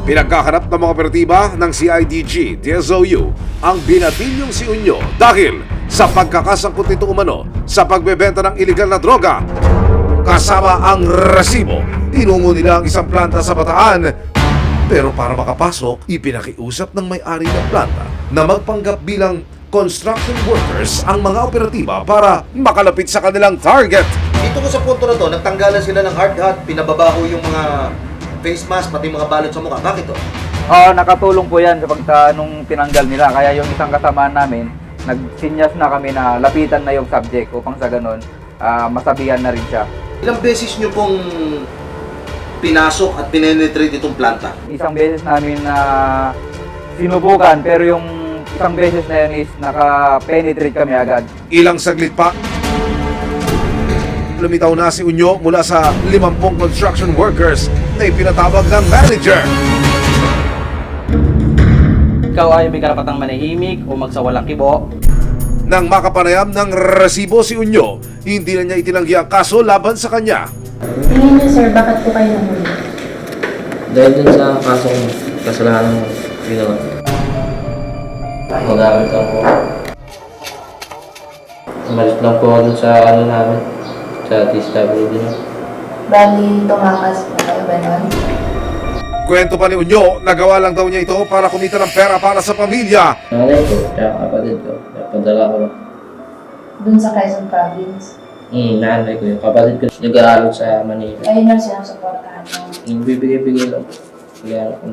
Pinagkakanap ng mga operatiba ng CIDG, DSOU ang binatilyong si Unyo dahil sa pagkakasangkot nito umano sa pagbebenta ng iligal na droga. Kasama ang resibo, tinungo nila ang isang planta sa Bataan. Pero para makapasok, ipinakiusap ng may-ari ng planta na magpanggap bilang construction workers ang mga operatiba para makalapit sa kanilang target. Dito ko sa punto na to, nagtanggalan sila ng hard hat, pinababaho yung mga face mask, pati mga balot sa mukha. Bakit to? Nakatulong po yan nung tinanggal nila. Kaya yung isang kasamaan namin, nagsinyas na kami na lapitan na yung subject upang sa ganun, masabihan na rin siya. Ilang beses nyo pong pinasok at pinenetrate itong planta? Isang beses namin na sinubukan, pero yung isang beses na yun is naka-penetrate kami agad. Ilang saglit pa, lumitaw na si Unyo mula sa 50 construction workers na ipinatawag ng manager. Ikaw ay may karapatang manahimik o magsawalang kibo. Nang makapanayam ng resibo si Unyo, hindi na niya itinanggi ang kaso laban sa kanya. Tingin niyo, sir, bakit po kayo nahuli? Dahil dun sa kaso ko, kasalanan mo ginawa. Magamit lang po. Umalis lang po ako dun sa namin, sa TSWD na. Bali, tumakas po kayo ba nun? Kwento pa ni Unyo, nagawa lang daw niya ito para kumita ng pera para sa pamilya. Nanay ko, tsaka kapatid ko, napadala ko. Dun sa Quezon Province. Nanay ko, yung kapatid ko, nag-aaral sa Manila. Ayun ang sinusuportahan niyo. Yung bibigay-bigay lang. Nag-aaral ko.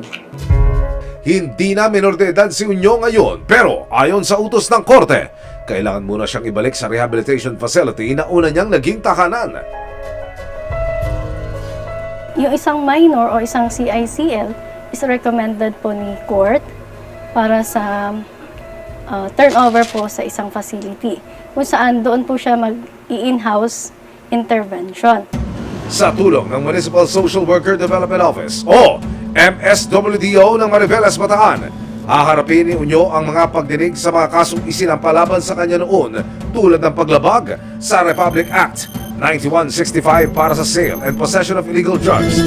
Hindi na menor de edad si Unyo ngayon, pero ayon sa utos ng korte, kailangan muna siyang ibalik sa rehabilitation facility na una niyang naging tahanan. Yung isang minor o isang CICL is recommended po ni court para sa turnover po sa isang facility kung saan doon po siya mag-in-house intervention. Sa tulong ng Municipal Social Worker Development Office o MSWDO ng Mariveles, Bataan, haharapin ni Unyo ang mga pagdinig sa mga kasong isinampalaban sa kanya noon tulad ng paglabag sa Republic Act 9165 para sa sale and possession of illegal drugs.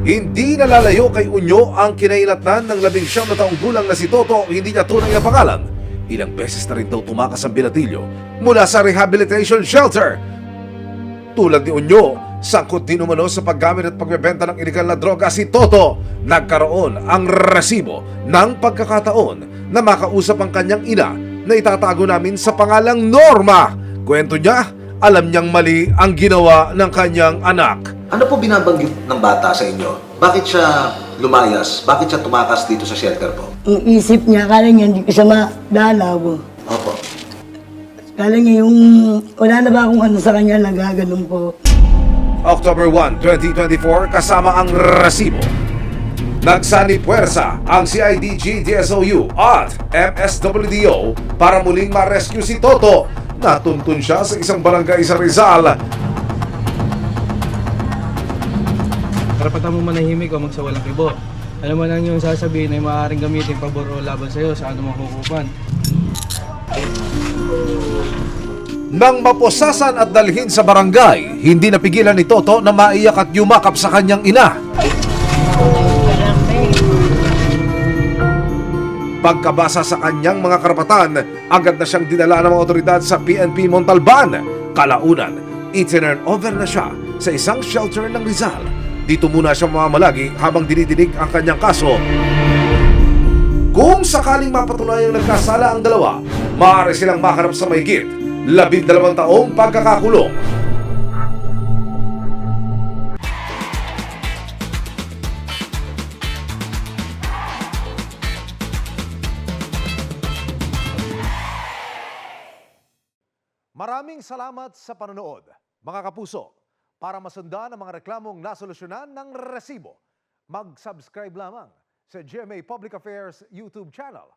Hindi nalalayo kay Unyo ang kinainatnan ng 19 na taong gulang na si Toto, hindi niya tunay na pangalan. Ilang beses na rin daw tumakas ang binatilyo mula sa rehabilitation shelter. Tulad ni Unyo, sangkot din umano sa paggamit at pagbebenta ng iligal na droga si Toto. Nagkaroon ang resibo ng pagkakataon na makausap ang kanyang ina na itatago namin sa pangalang Norma. Kwento niya, alam niyang mali ang ginawa ng kanyang anak. Ano po binabanggit ng bata sa inyo? Bakit siya lumayas? Bakit siya tumakas dito sa shelter po? Ang isip niya, akala niya hindi ko siya madalaw. Opo. Akala niya yung wala na ba akong ano sa kanya, nagaganon po. October 1, 2024, kasama ang resibo. Nagsani puwersa ang CIDG, DSOU at MSWDO para muling ma-rescue si Toto. Natuntun siya sa isang barangay sa Rizal. Karapatan mo manahimik o magsawalang kibo. Alam mo lang yung sasabihin ay maaaring gamitin pabor o laban sa iyo sa anumang hukuman. Nang maposasan at dalhin sa barangay, hindi napigilan ni Toto na maiyak at yumakap sa kanyang ina. Pagkabasa sa kanyang mga karapatan, agad na siyang dinala ng mga otoridad sa PNP Montalban. Kalaunan, itinurn over na siya sa isang shelter ng Rizal. Dito muna siya mamamalagi habang dinidinig ang kanyang kaso. Kung sakaling mapatunayang nagkasala ang dalawa, maaari silang maharap sa mahigit 12 taong pagkakakulong. Maraming salamat sa panonood, mga kapuso. Para masundan ang mga reklamong nasolusyonan ng resibo, mag-subscribe lamang sa GMA Public Affairs YouTube channel